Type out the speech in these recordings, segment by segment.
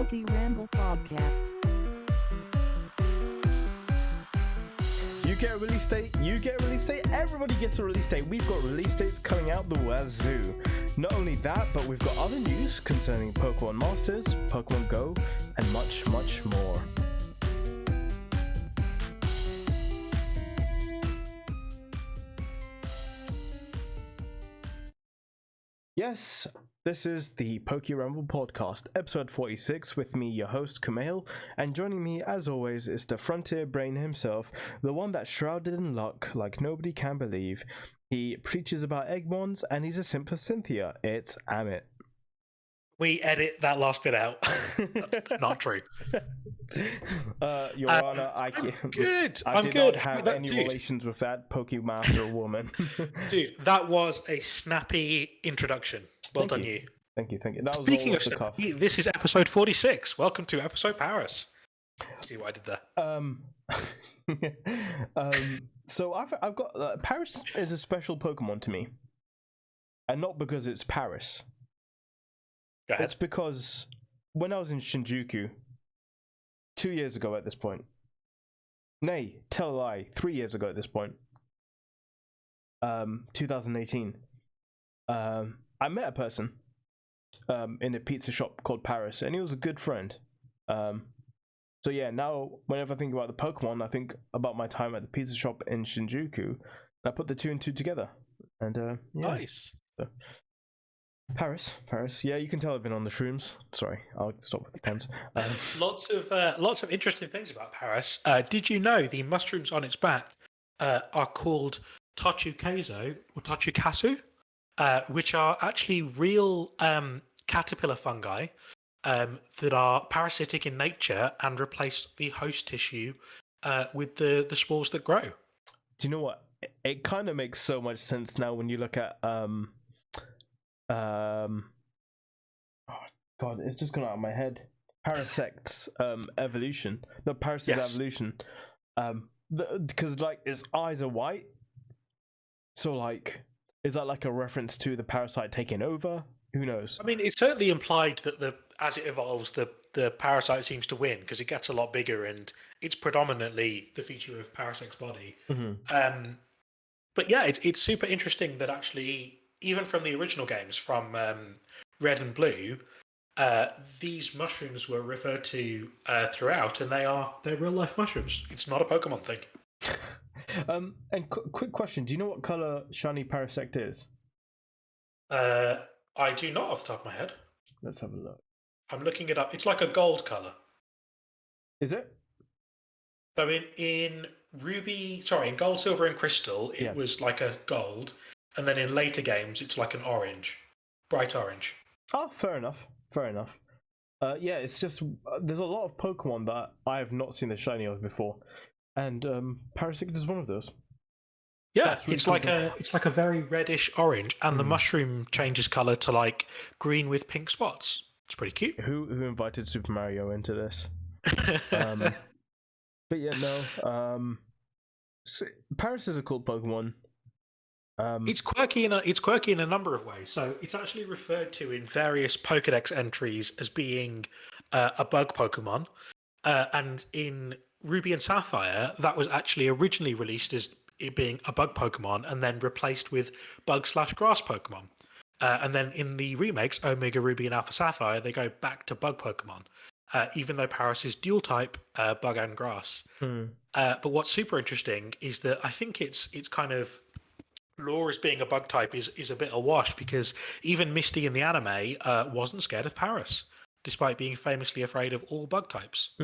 PokeRamble Podcast. You get a release date, you get a release date, everybody gets a release date. We've got release dates coming out the wazoo. Not only that, but we've got other news concerning Pokemon Masters, Pokemon Go, and much, much more. Yes, this is the PokeRamble Podcast, episode 46, with me, your host, Kumail, and joining me, as always, is the frontier brain himself, the one that's shrouded in luck like nobody can believe. He preaches about Eggmons, and he's a simp for Cynthia. It's Amit. We edit that last bit out. That's not true. Your Honor, I did not have any relations with that Pokemaster woman. Dude, that was a snappy introduction. Well done, you. Thank you. That was Speaking of snappy, this is episode 46. Welcome to episode Paris. See what I did there? So I've got Paris is a special Pokemon to me, and not because it's Paris. Go ahead. It's because when I was in Shinjuku 2 years ago at this point, nay, tell a lie, 3 years ago at this point, 2018, I met a person in a pizza shop called Paris, and he was a good friend. So yeah, now whenever I think about the Pokemon, I think about my time at the pizza shop in Shinjuku, and I put the two and two together. And yeah. Nice. So, Paris. Yeah, you can tell I've been on the shrooms. Sorry, I'll stop with the puns. Lots of interesting things about Paris. Did you know the mushrooms on its back are called Tochukazo or Tochukasu, which are actually real caterpillar fungi that are parasitic in nature and replace the host tissue with the spores that grow. Do you know what? It kind of makes so much sense now when you look at oh god, it's just gone out of my head. Parasect's evolution. The Parasite's evolution. Because like its eyes are white. So like, is that like a reference to the parasite taking over? Who knows? I mean, it's certainly implied that as it evolves, the parasite seems to win because it gets a lot bigger and it's predominantly the feature of Parasect's body. Mm-hmm. But yeah, it's super interesting that actually, even from the original games, from Red and Blue, these mushrooms were referred to throughout, and they're real life mushrooms. It's not a Pokemon thing. And quick question: do you know what color shiny Parasect is? I do not off the top of my head. Let's have a look. I'm looking it up. It's like a gold color. Is it? So in Gold, Silver, and Crystal, it was like a gold. And then in later games, it's like an orange, bright orange. Oh, fair enough. Yeah, it's just there's a lot of Pokemon that I have not seen the shiny of before, and Parasect is one of those. Yeah, really it's like a very reddish orange, and the mushroom changes color to like green with pink spots. It's pretty cute. Who invited Super Mario into this? But yeah, no. Paris is a cool Pokemon. It's quirky in a number of ways. So it's actually referred to in various Pokedex entries as being a bug Pokemon, and in Ruby and Sapphire, that was actually originally released as it being a bug Pokemon, and then replaced with bug/grass Pokemon. And then in the remakes, Omega Ruby and Alpha Sapphire, they go back to bug Pokemon, even though Paris is dual type bug and grass. But what's super interesting is that I think it's kind of lore as being a bug type is a bit awash, because even Misty in the anime wasn't scared of Paris, despite being famously afraid of all bug types.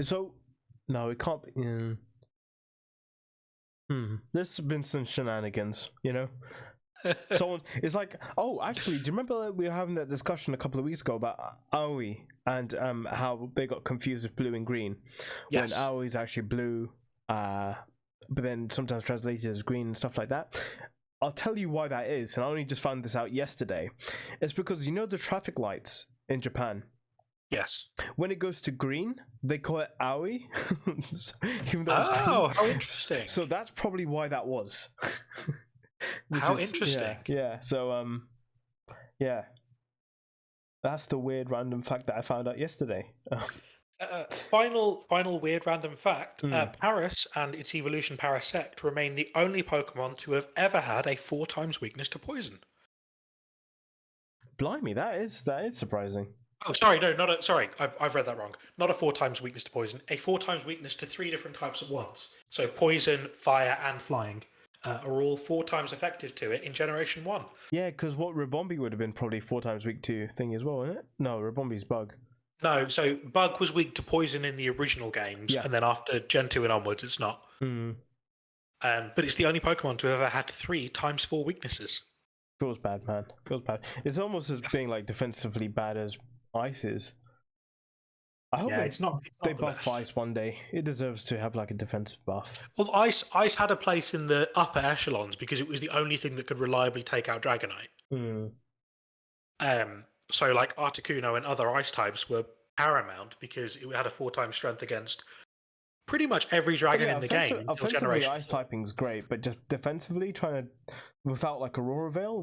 So, no, it can't be. There's been some shenanigans, you know? Someone is like, oh, actually, do you remember we were having that discussion a couple of weeks ago about Aoi and how they got confused with blue and green? Yes. When Aoi is actually blue, but then sometimes translated as green and stuff like that. I'll tell you why that is, and I only just found this out yesterday. It's because, you know, the traffic lights in Japan? Yes. When it goes to green, they call it Aoi. How interesting. So that's probably why that was. How interesting. Yeah. So, yeah. That's the weird random fact that I found out yesterday. Final weird random fact: Mm. Paris and its evolution Parasect remain the only Pokemon to have ever had a 4 times weakness to poison. Blimey, that is surprising. Oh, sorry, no, not a. Sorry, I've read that wrong. Not a 4 times weakness to poison. A 4 times weakness to 3 different types at once. So poison, fire, and flying are all 4 times effective to it in Generation 1. Yeah, because what Ribombee would have been probably 4 times weak to thing as well, isn't it? No, Ribombee's bug. No, so bug was weak to poison in the original games, and then after Gen 2 and onwards, it's not. Mm. But it's the only Pokemon to have ever had 3 times 4 weaknesses. Feels bad, man. Feels bad. It's almost as being like defensively bad as Ice is. I hope it's not they the buff best. Ice one day. It deserves to have like a defensive buff. Well, Ice had a place in the upper echelons because it was the only thing that could reliably take out Dragonite. So like Articuno and other Ice types were paramount because it had a 4 times strength against pretty much every dragon in the game. Offensively, Ice typing's great, but just defensively, trying to without like Aurora Veil,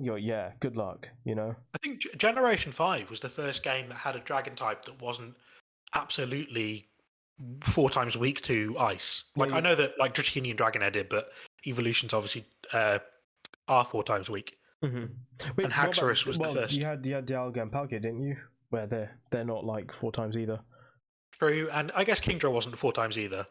good luck. You know. I think Generation 5 was the first game that had a dragon type that wasn't absolutely 4 times weak to Ice. Like I know that like Dratini and Dragonair did, but Evolutions obviously are 4 times weak. Mm-hmm. And Haxorus was the first. You had Dialga and Palkia, didn't you? Where they're not like 4 times either. True, and I guess Kingdra wasn't 4 times either.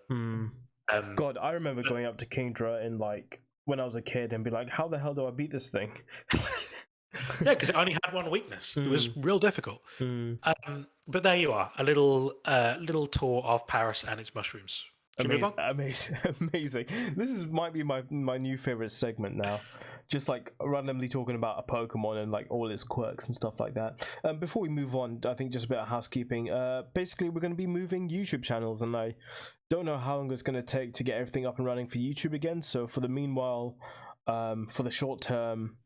God, I remember going up to Kingdra in like when I was a kid and be like, "How the hell do I beat this thing?" Yeah, because it only had 1 weakness. It was real difficult. But there you are, a little tour of Paris and its mushrooms. Amazing. This might be my new favorite segment now. Just like randomly talking about a Pokemon and like all its quirks and stuff like that. Before we move on, I think just a bit of housekeeping. Basically, we're going to be moving YouTube channels, and I don't know how long it's going to take to get everything up and running for YouTube again. So for the meanwhile, for the short term,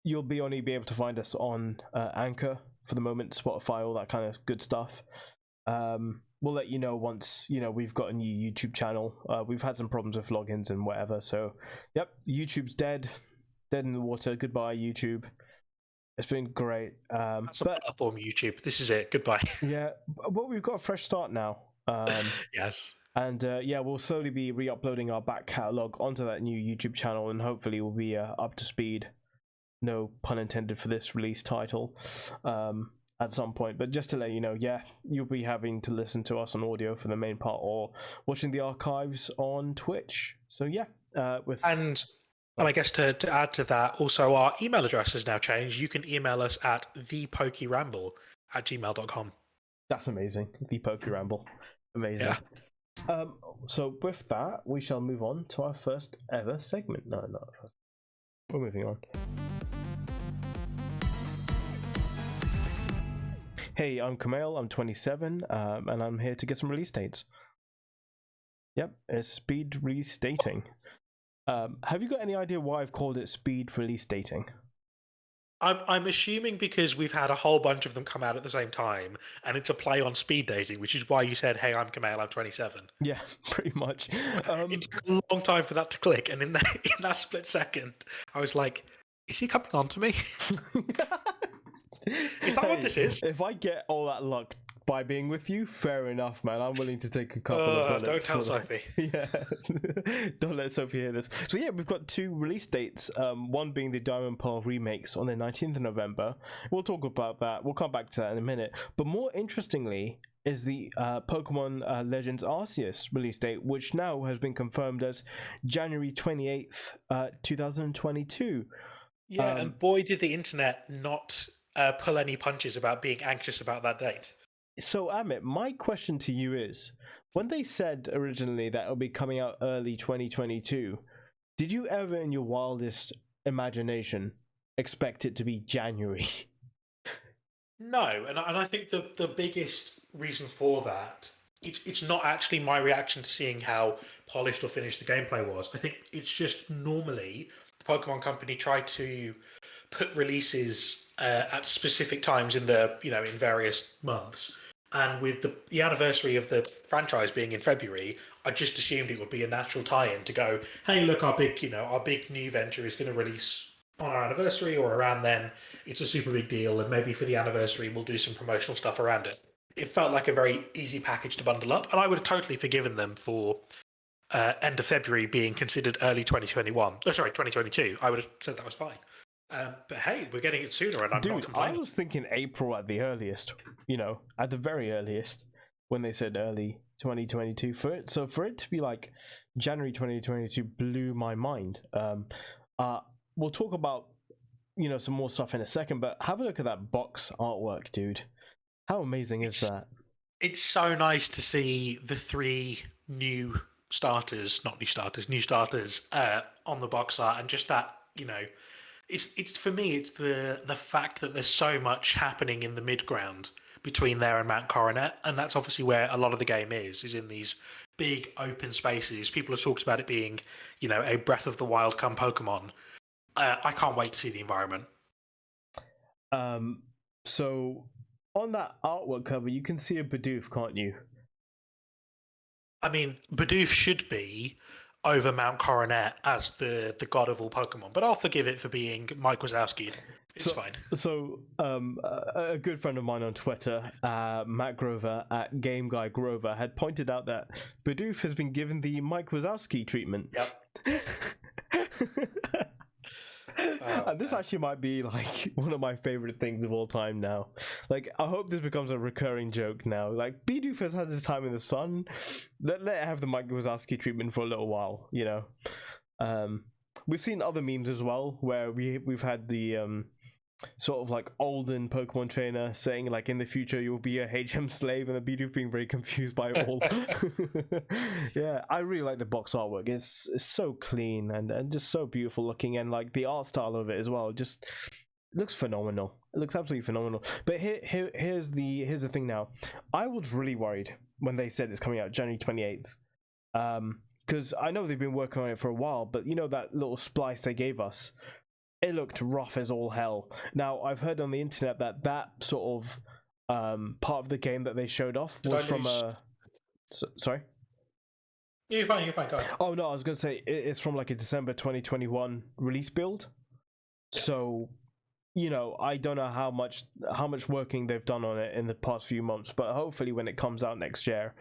you'll only be able to find us on Anchor for the moment, Spotify, all that kind of good stuff. We'll let you know once we've got a new YouTube channel. We've had some problems with logins and whatever, so yep, YouTube's dead in the water. Goodbye, YouTube. It's been great. That's a platform, YouTube. This is it. Goodbye. Yeah, well, we've got a fresh start now. Yes. And we'll slowly be re-uploading our back catalog onto that new YouTube channel, and hopefully we'll be up to speed. No pun intended for this release title. At some point, but just to let you know, you'll be having to listen to us on audio for the main part or watching the archives on Twitch. So and I guess to add to that, also our email address has now changed. You can email us at thepokeramble@gmail.com. That's amazing. The PokeRamble. Amazing. Yeah. So with that, we shall move on to our first ever segment. No, not first. We're moving on. Hey, I'm Kumail, I'm 27, and I'm here to get some release dates. Yep, it's speed release dating. Have you got any idea why I've called it speed release dating? I'm assuming because we've had a whole bunch of them come out at the same time, and it's a play on speed dating, which is why you said, hey, I'm Kumail, I'm 27. Yeah, pretty much. It took a long time for that to click, and in that split second, I was like, is he coming on to me? Is that what this is? If I get all that luck by being with you, fair enough, man. I'm willing to take a couple of bullets. Don't tell Sophie. Yeah, don't let Sophie hear this. So we've got 2 release dates. One being the Diamond Pearl remakes on the 19th of November. We'll talk about that. We'll come back to that in a minute. But more interestingly is the Pokemon Legends Arceus release date, which now has been confirmed as January 28th, 2022. Yeah, and boy, did the internet not pull any punches about being anxious about that date. So, Amit, my question to you is, when they said originally that it'll be coming out early 2022, did you ever in your wildest imagination expect it to be January? No, and I think the biggest reason for that, it's not actually my reaction to seeing how polished or finished the gameplay was. I think it's just normally the Pokemon Company tried to put releases at specific times in in various months, and with the anniversary of the franchise being in February, I just assumed it would be a natural tie-in to go, hey, look, our big new venture is going to release on our anniversary or around then, it's a super big deal, and maybe for the anniversary we'll do some promotional stuff around it. It felt like a very easy package to bundle up, and I would have totally forgiven them for end of February being considered early 2021. Oh, sorry, 2022. I would have said that was fine. But hey, we're getting it sooner, and I'm not complaining. I was thinking April at the earliest, at the very earliest, when they said early 2022. For it to be like January 2022 blew my mind. We'll talk about some more stuff in a second, but have a look at that box artwork, dude. How amazing is that? It's so nice to see the 3 new starters on the box art, and just that, it's for me, it's the fact that there's so much happening in the mid-ground between there and Mount Coronet, and that's obviously where a lot of the game is in these big open spaces. People have talked about it being, a Breath of the Wild come Pokemon. I can't wait to see the environment. So on that artwork cover, you can see a Bidoof, can't you? I mean, Bidoof should be over Mount Coronet as the god of all Pokemon, but I'll forgive it for being Mike Wazowski. It's fine. So, a good friend of mine on Twitter, Matt Grover at Game Guy Grover, had pointed out that Bidoof has been given the Mike Wazowski treatment. Yep. And this actually might be like one of my favorite things of all time now. Like, I hope this becomes a recurring joke now. Like, Bidoof has had his time in the sun. Let it have the Mike Wazowski treatment for a little while, We've seen other memes as well where we've had the sort of like olden Pokemon trainer saying like in the future you'll be a HM slave, and the Bidoof being very confused by it all. Yeah, I really like the box artwork. It's so clean and just so beautiful looking, and like the art style of it as well just looks phenomenal. It looks absolutely phenomenal. But here's the thing now. I was really worried when they said it's coming out January 28th. Because I know they've been working on it for a while, but that little splice they gave us, it looked rough as all hell. Now, I've heard on the internet that sort of part of the game that they showed off was from a... Sorry? You're fine, go ahead. Oh, no, I was going to say it's from like a December 2021 release build. Yeah. So, I don't know how much working they've done on it in the past few months, but hopefully when it comes out next year,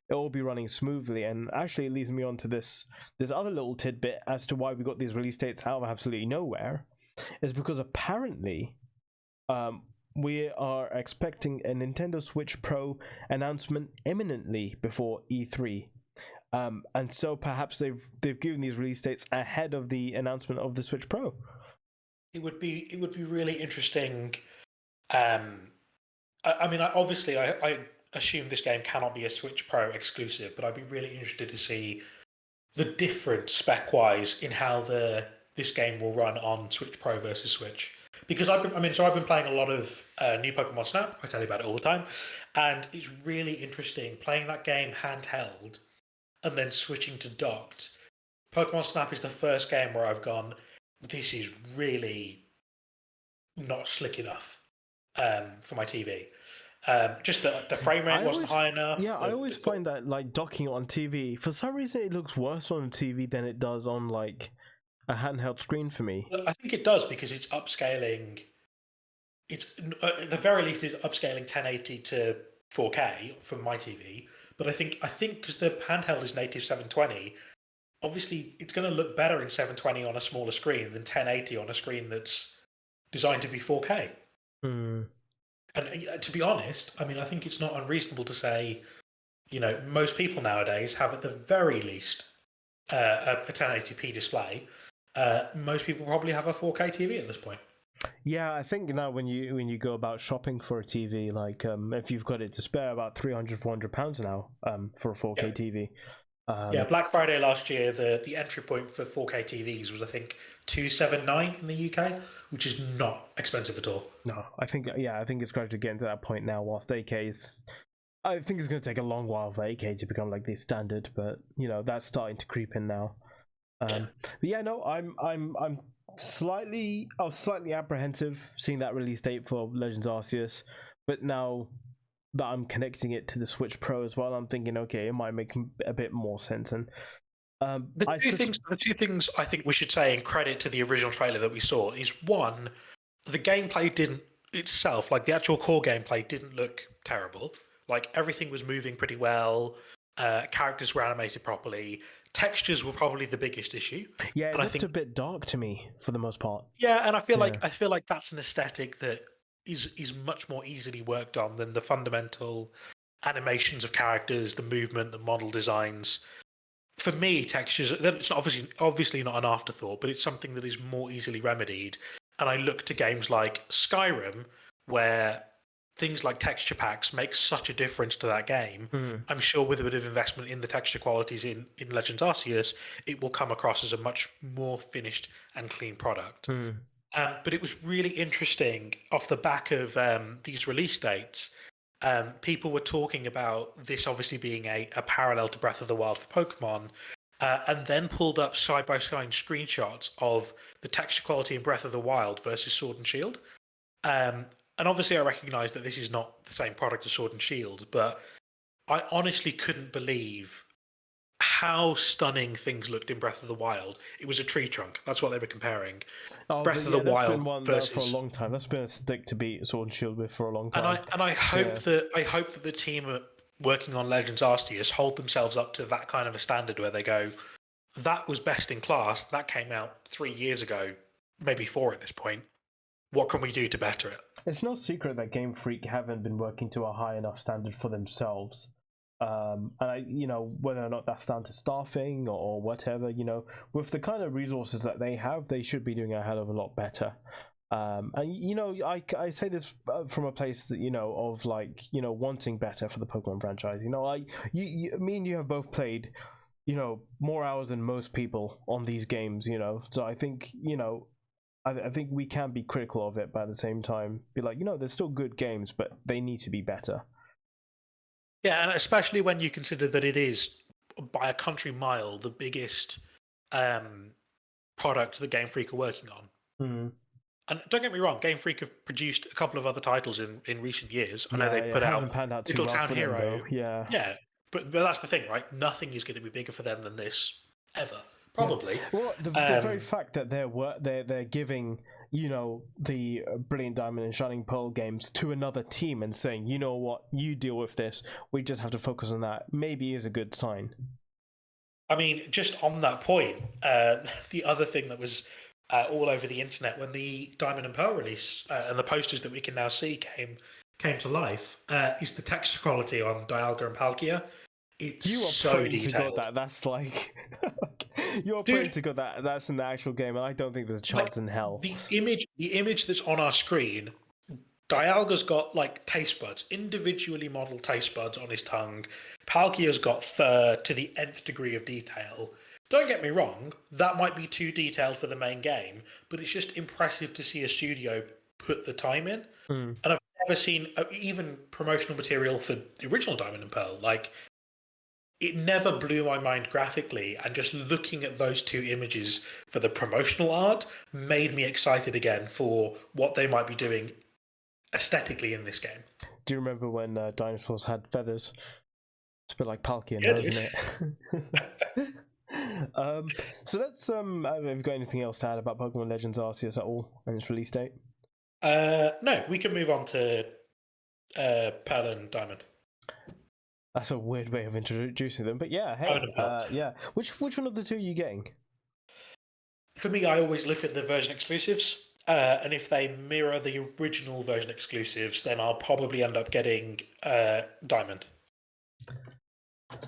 it will be running smoothly. And actually, it leads me on to this other little tidbit as to why we got these release dates out of absolutely nowhere. Is because apparently we are expecting a Nintendo Switch Pro announcement imminently before E3. And so perhaps they've given these release dates ahead of the announcement of the Switch Pro. It would be really interesting. I assume this game cannot be a Switch Pro exclusive, but I'd be really interested to see the difference spec-wise in how this game will run on Switch Pro versus Switch. Because I've been playing a lot of new Pokemon Snap. I tell you about it all the time, and it's really interesting playing that game handheld and then switching to docked. Pokemon Snap is the first game where I've gone, this is really not slick enough for my TV. Just the frame rate wasn't high enough. Yeah, I always find that like docking on TV, for some reason it looks worse on a TV than it does on like a handheld screen for me. I think it does because it's upscaling. It's at the very least it's upscaling 1080 to 4K from my TV. But I think because the handheld is native 720, obviously it's going to look better in 720 on a smaller screen than 1080 on a screen that's designed to be 4K. Mm. And to be honest, I think it's not unreasonable to say, most people nowadays have at the very least a 1080p display. Most people probably have a 4K TV at this point. Yeah, I think now when you go about shopping for a TV, like if you've got it to spare, about £300-400 now for a 4K TV. Black Friday last year, the entry point for 4K TVs was I think $279 in the UK, which is not expensive at all. No, I think it's gradually getting to that point now. Whilst 8K is, I think it's going to take a long while for 8K to become like the standard, but that's starting to creep in now. But yeah, no, I'm slightly apprehensive seeing that release date for Legends Arceus, but now that I'm connecting it to the Switch Pro as well, I'm thinking, okay, it might make a bit more sense. And The two things I think we should say in credit to the original trailer that we saw is, one, the gameplay didn't itself, like the actual core gameplay, didn't look terrible. Like everything was moving pretty well. Characters were animated properly. Textures were probably the biggest issue. Yeah, it looked a bit dark to me for the most part. Yeah, and I feel like that's an aesthetic that is much more easily worked on than the fundamental animations of characters, the movement, the model designs. For me, textures, it's obviously not an afterthought, but it's something that is more easily remedied. And I look to games like Skyrim, where things like texture packs make such a difference to that game. I'm sure with a bit of investment in the texture qualities in Legends Arceus, it will come across as a much more finished and clean product. But it was really interesting off the back of these release dates. People were talking about this obviously being a parallel to Breath of the Wild for Pokemon, and then pulled up side-by-side screenshots of the texture quality in Breath of the Wild versus Sword and Shield. And obviously I recognise that this is not the same product as Sword and Shield, but I honestly couldn't believe how stunning things looked in Breath of the Wild. It was a tree trunk. That's what they were comparing. Breath of the Wild been one versus for a long time. That's been a stick to beat Sword and Shield with for a long time. And I hope that the team working on Legends Arceus hold themselves up to that kind of a standard where they go, that was best in class. That came out 3 years ago, maybe 4 at this point. What can we do to better it? It's no secret that Game Freak haven't been working to a high enough standard for themselves. And whether or not that's down to staffing or whatever, with the kind of resources that they have, they should be doing a hell of a lot better. I say this from a place that of wanting better for the Pokemon franchise. Me and you have both played, more hours than most people on these games. So I think I think we can be critical of it, but at the same time, be like, there's still good games, but they need to be better. Yeah, and especially when you consider that it is, by a country mile, the biggest product that Game Freak are working on. And don't get me wrong, Game Freak have produced a couple of other titles in recent years. I know they put out Little Town Hero. Yeah, but that's the thing, right? Nothing is going to be bigger for them than this, ever. Probably. Yeah. Well, the very fact that they're giving the Brilliant Diamond and Shining Pearl games to another team and saying, you know what, you deal with this, we just have to focus on that, maybe is a good sign. I mean, just on that point, the other thing that was all over the internet when the Diamond and Pearl release and the posters that we can now see came to life is the texture quality on Dialga and Palkia. It's so detailed. That's like you're praying to God that's in the actual game, and I don't think there's a chance in hell. The image that's on our screen, Dialga's got like taste buds, individually modeled taste buds on his tongue. Palkia's got fur to the nth degree of detail. Don't get me wrong, that might be too detailed for the main game, but it's just impressive to see a studio put the time in. And I've never seen even promotional material for the original Diamond and Pearl. Like, it never blew my mind graphically, and just looking at those two images for the promotional art made me excited again for what they might be doing aesthetically in this game. Do you remember when dinosaurs had feathers? It's a bit like Palkia now, isn't it? So that's have you got anything else to add about Pokemon Legends Arceus at all and its release date? No, we can move on to Pearl and Diamond. That's a weird way of introducing them, but yeah, hey, Which one of the two are you getting? For me, I always look at the version exclusives, and if they mirror the original version exclusives, then I'll probably end up getting Diamond.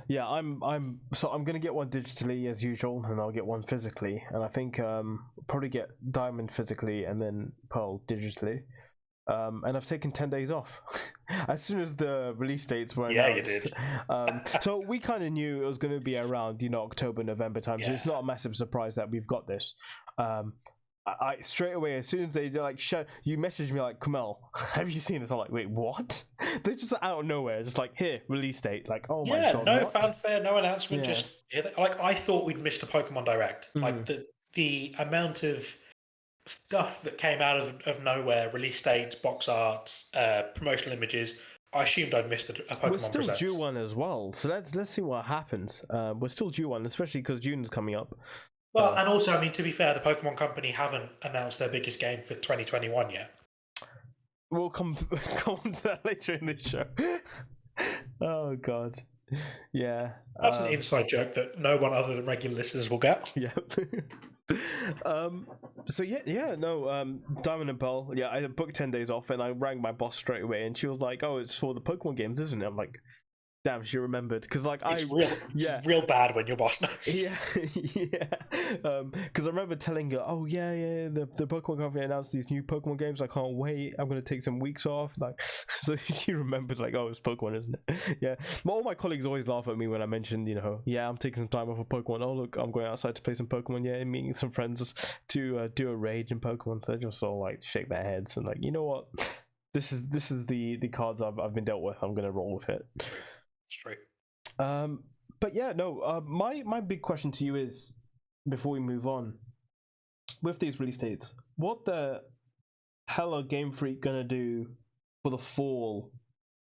Yeah, I'm gonna get one digitally as usual, and I'll get one physically, and I think probably get Diamond physically and then Pearl digitally. And I've taken 10 days off as soon as the release dates were announced. Yeah, you did. So we kind of knew it was going to be around October, November time. So it's not a massive surprise that we've got this. I straight away, as soon as they you messaged me like, Kamel, have you seen this? I'm like, wait, what? They're just out of nowhere, just like, here, release date. Like, oh my god, no fanfare, no announcement. Just like, I thought we'd missed a Pokemon Direct. Like the amount of stuff that came out of nowhere, release dates, box arts, promotional images, I assumed I'd missed a Pokemon We're still Presents. due one as well, so let's see what happens. We're still due one, especially because June's coming up. Well, and also, I mean, to be fair, the Pokemon Company haven't announced their biggest game for 2021 yet. We'll come on to that later in the show. Oh god, yeah. That's an inside joke that no one other than regular listeners will get. Yep. So Diamond and Pearl. Yeah, I booked 10 days off, and I rang my boss straight away, and she was like, "Oh, it's for the Pokemon games, isn't it?" I'm like, damn, she remembered, because like it's real bad when your boss knows. Yeah. Because I remember telling her, oh yeah, the Pokemon company announced these new Pokemon games, I can't wait, I'm gonna take some weeks off, like, so she remembered, like, oh, it's Pokemon, isn't it? Yeah, but all my colleagues always laugh at me when I mention, yeah, I'm taking some time off of Pokemon. Oh look, I'm going outside to play some Pokemon. Yeah, and meeting some friends to do a raid in Pokemon. They just all like shake their heads and like, you know what, this is the cards I've been dealt with, I'm gonna roll with it. Straight. But yeah, no. My big question to you is, before we move on, with these release dates, what the hell are Game Freak gonna do for the fall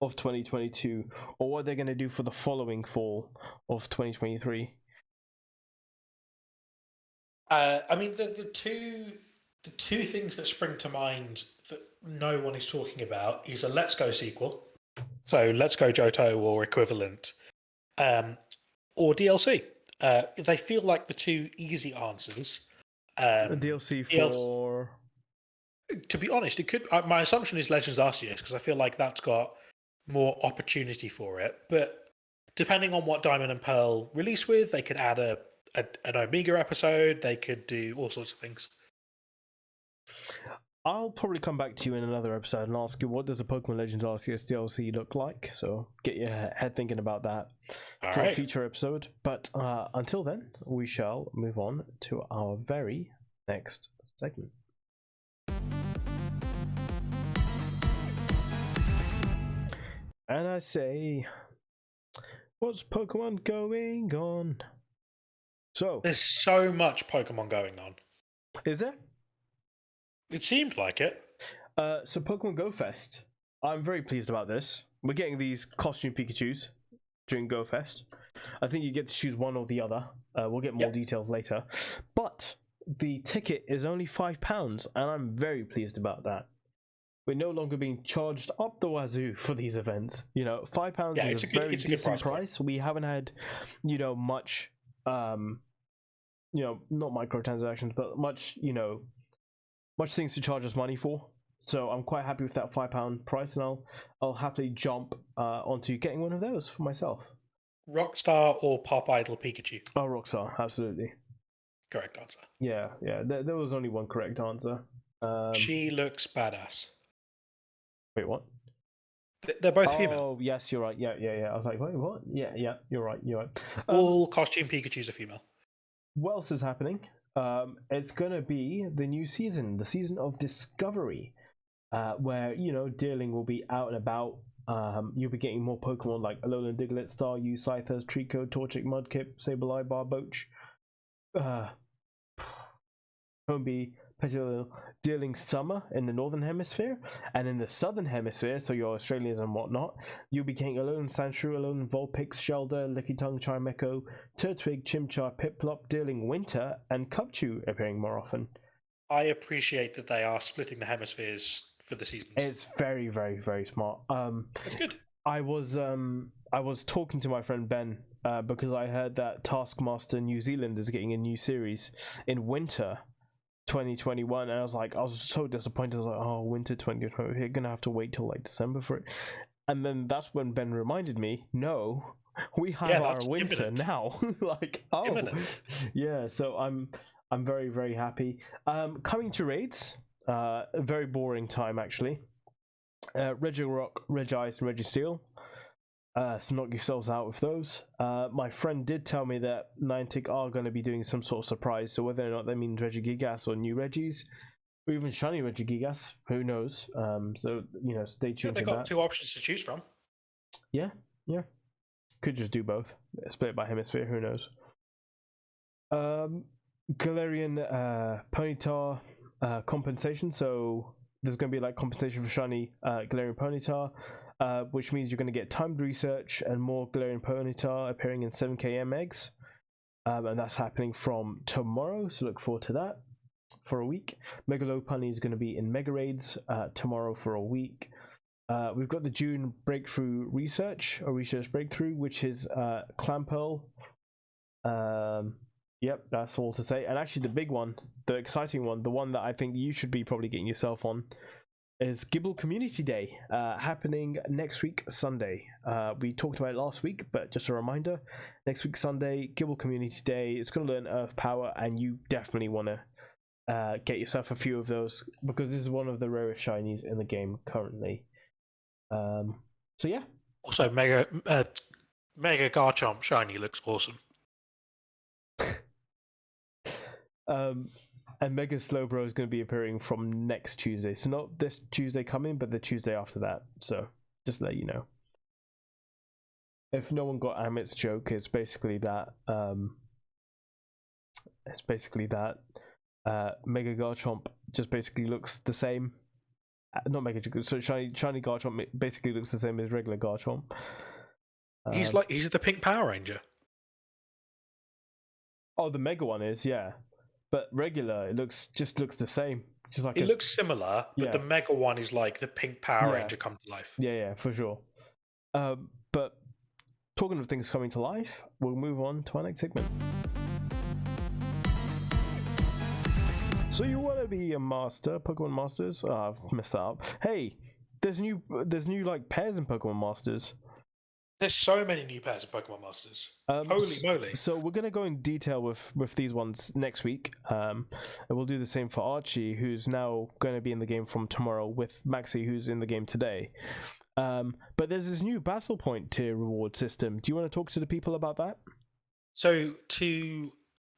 of 2022, or what they're gonna do for the following fall of 2023? I mean, the two things that spring to mind that no one is talking about is a Let's Go sequel. So Let's Go Johto or equivalent, or DLC. They feel like the two easy answers. A DLC for... To be honest, it could. My assumption is Legends Arceus, because I feel like that's got more opportunity for it. But depending on what Diamond and Pearl release with, they could add an Omega episode. They could do all sorts of things. I'll probably come back to you in another episode and ask you, what does a Pokemon Legends Arceus DLC look like? So get your head thinking about that for a future episode. But until then, we shall move on to our very next segment. And I say, what's Pokemon going on? So there's so much Pokemon going on. Is there? It seemed like it. So Pokemon Go Fest. I'm very pleased about this. We're getting these costume Pikachus during Go Fest. I think you get to choose one or the other. We'll get more details later. But the ticket is only £5, and I'm very pleased about that. We're no longer being charged up the wazoo for these events. £5 is a very decent price. We haven't had, much, not microtransactions, but much things to charge us money for. So I'm quite happy with that £5 price, and I'll happily jump onto getting one of those for myself. Rockstar or Pop Idol Pikachu? Oh, Rockstar, absolutely. Correct answer. Yeah. There was only one correct answer. She looks badass. Wait, what? They're both female. Oh, yes, you're right. Yeah. I was like, wait, what? Yeah, you're right. All costume Pikachus are female. What else is happening? It's gonna be the new season, the season of Discovery, where Deerling will be out and about. You'll be getting more Pokemon like Alolan Diglett, Staryu, Scyther, Trico, Torchic, Mudkip, Sableye, Barboach, Combee, Petilil, Deerling Summer in the Northern Hemisphere, and in the Southern Hemisphere, so your Australians and whatnot, you'll be getting Alolan Sandshrew, Alolan Vulpix, Shelder, Lickitung, Chimecho, Turtwig, Chimchar, Piplup, Deerling Winter, and Cubchoo appearing more often. I appreciate that they are splitting the hemispheres for the seasons. It's very, very, very smart. That's good. I was talking to my friend Ben because I heard that Taskmaster New Zealand is getting a new series in winter 2021, and I was so disappointed. I was like, oh, winter 2020, we're gonna have to wait till like December for it. And then that's when Ben reminded me, no, we have our winter imminent. Now. Like, oh, imminent. Yeah. So I'm very, very happy. Coming to raids, a very boring time actually. Regirock, Regice, and Registeel. So knock yourselves out with those. My friend did tell me that Niantic are going to be doing some sort of surprise, so whether or not that means Regigigas or new Regis, or even shiny Regigigas, who knows? So, stay tuned. They've got two options to choose from. Yeah. Could just do both. Split by hemisphere, who knows? Galarian Ponyta compensation, so there's going to be like compensation for shiny Galarian Ponyta. which means you're going to get timed research and more Galarian Ponyta appearing in 7km eggs. And that's happening from tomorrow, so look forward to that for a week. Mega Lopunny is going to be in Mega Raids tomorrow for a week. We've got the June breakthrough research breakthrough, which is Clamperl. Yep, that's all to say. And actually, the big one, the exciting one, the one that I think you should be probably getting yourself on, is Gibble Community Day, happening next week, Sunday. We talked about it last week, but just a reminder, next week, Sunday, Gibble Community Day. It's going to learn Earth Power, and you definitely want to get yourself a few of those, because this is one of the rarest shinies in the game currently. So yeah. Also, Mega Garchomp shiny looks awesome. And Mega Slowbro is going to be appearing from next Tuesday. So not this Tuesday coming, but the Tuesday after that. So just to let you know. If no one got Amit's joke, it's basically that Mega Garchomp just basically looks the same. Not Mega, so shiny Garchomp basically looks the same as regular Garchomp. He's the Pink Power Ranger. Oh, the Mega one is, yeah. But regular, it looks the same. Just like it looks similar, but the Mega one is like the Pink Power Ranger come to life. Yeah, for sure. But talking of things coming to life, we'll move on to our next segment. So you want to be a master, Pokemon Masters? Oh, I've messed that up. Hey, there's new like pairs in Pokemon Masters. There's so many new pairs of Pokemon Masters. Holy moly. So we're going to go in detail with these ones next week. And we'll do the same for Archie, who's now going to be in the game from tomorrow, with Maxie, who's in the game today. But there's this new Battle Point tier reward system. Do you want to talk to the people about that? So to,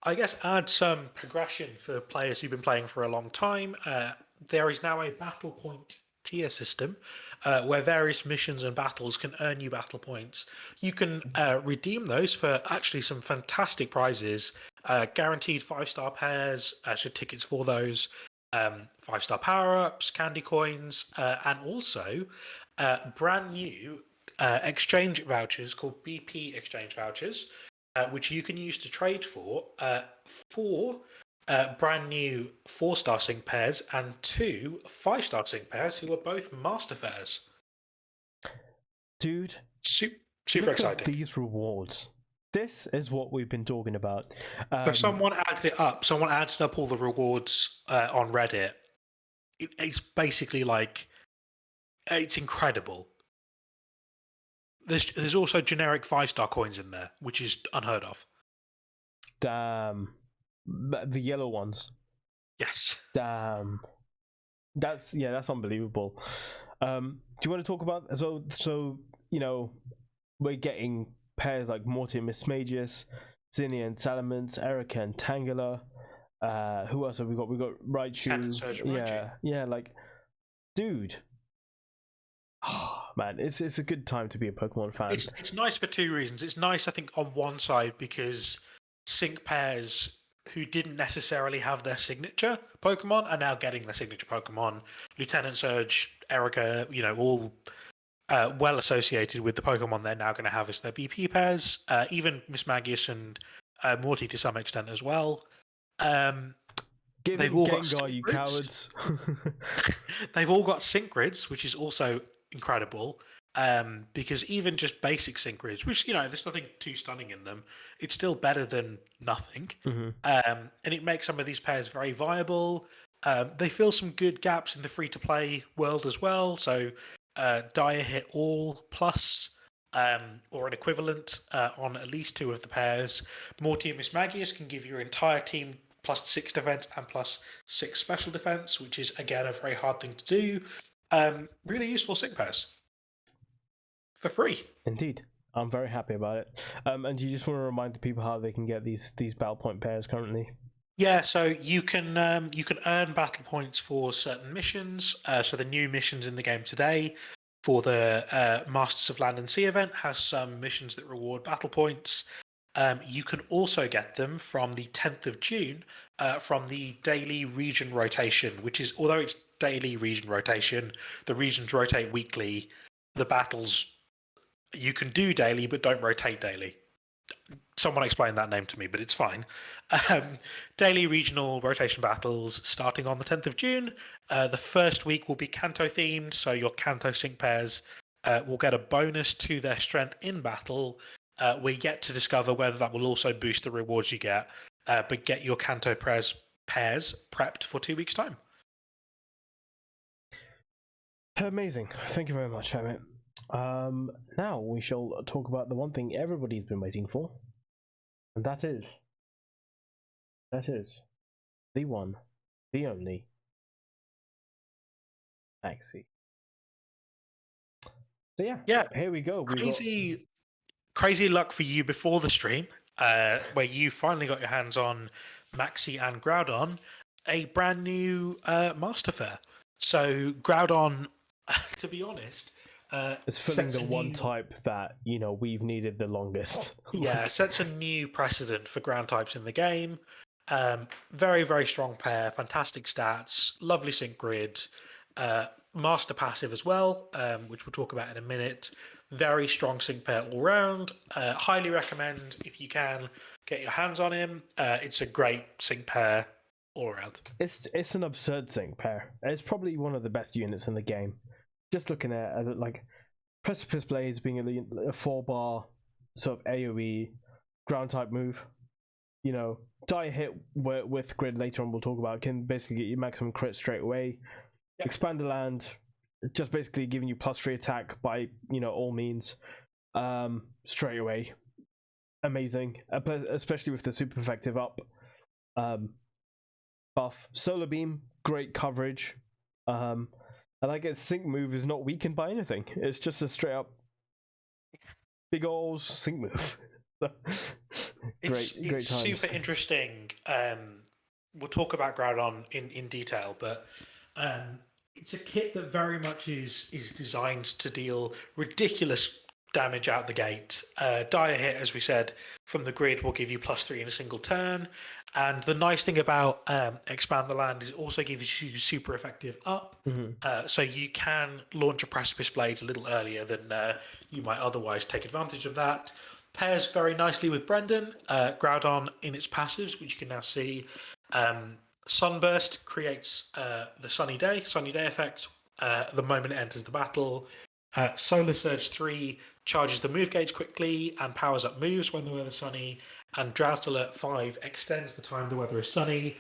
I guess, add some progression for players who've been playing for a long time, there is now a Battle Point tier system where various missions and battles can earn you battle points. You can redeem those for actually some fantastic prizes, guaranteed 5-star pairs, so tickets for those, 5-star power-ups, candy coins, and also brand new exchange vouchers called BP exchange vouchers, which you can use to trade for brand new 4-star sync pairs and 2 5-star sync pairs who are both master fairs. Dude, super exciting. At these rewards. This is what we've been talking about. So someone added it up. Someone added up all the rewards on Reddit. It's basically like, it's incredible. There's also generic 5-star coins in there, which is unheard of. Damn. The yellow ones. Yes. Damn. That's unbelievable. Do you want to talk about so we're getting pairs like Morty and Mismagius, Zinnia and Salamence, Erica and Tangela. Who else have we got? We got Raichu. Yeah, like, dude. Oh, man, it's a good time to be a Pokemon fan. It's nice for 2 reasons. It's nice, I think, on one side because sync pairs who didn't necessarily have their signature Pokemon are now getting their signature Pokemon. Lieutenant Surge, Erica, all well associated with the Pokemon they're now going to have as their BP pairs. Even Mismagius and Morty to some extent as well. They've all Gengar, you cowards. They've all got sync grids, which is also incredible. Because even just basic sync grids, which, there's nothing too stunning in them, it's still better than nothing. Mm-hmm. And it makes some of these pairs very viable. They fill some good gaps in the free-to-play world as well. So Dire Hit All Plus, or an equivalent on at least 2 of the pairs. Morty and Mismagius can give your entire team plus 6 defense and plus 6 special defense, which is, again, a very hard thing to do. Really useful sync pairs. For free. Indeed. I'm very happy about it. And do you just want to remind the people how they can get these Battle Point pairs currently? Yeah, so you can earn battle points for certain missions. So the new missions in the game today for the Masters of Land and Sea event has some missions that reward battle points. You can also get them from the 10th of June from the daily region rotation, which is, although it's daily region rotation, the regions rotate weekly. the battles you can do daily, but don't rotate daily. Someone explained that name to me, but it's fine. Daily regional rotation battles starting on the 10th of June. The first week will be Kanto themed, so your Kanto sync pairs will get a bonus to their strength in battle. We're yet to discover whether that will also boost the rewards you get, but get your Kanto pairs prepped for 2 weeks' time. Amazing. Thank you very much, Emmett. Now we shall talk about the one thing everybody's been waiting for, and that is the one, the only Maxi. So yeah, here we go. Crazy luck for you before the stream, where you finally got your hands on Maxi and Groudon, a brand new Master Fair. So Groudon, to be honest, it's filling the one type that we've needed the longest. Yeah, sets a new precedent for ground types in the game. Very, very strong pair, fantastic stats, lovely sync grid, master passive as well, which we'll talk about in a minute. Very strong sync pair all round. Highly recommend if you can get your hands on him. It's a great sync pair all around. It's an absurd sync pair. It's probably one of the best units in the game. Just looking at it, like Precipice Blades being a 4-bar sort of AoE ground type move. Die hit with grid later on we'll talk about can basically get you maximum crit straight away. Yep. Expand the land, just basically giving you +3 attack by all means straight away. Amazing, especially with the super effective up buff. Solar Beam, great coverage. And I guess sync move is not weakened by anything. It's just a straight up big ol' sync move. It's super interesting. We'll talk about Groudon in detail, but it's a kit that very much is designed to deal ridiculous damage out the gate. Dire hit, as we said, from the grid will give you +3 in a single turn. And the nice thing about Expand the Land is it also gives you super effective up. Mm-hmm. So you can launch a Precipice Blades a little earlier than you might otherwise take advantage of that. Pairs very nicely with Brendan. Groudon in its passives, which you can now see. Sunburst creates the sunny day effect the moment it enters the battle. Solar Surge 3 charges the move gauge quickly and powers up moves when the weather's sunny. And Drought Alert 5 extends the time the weather is sunny.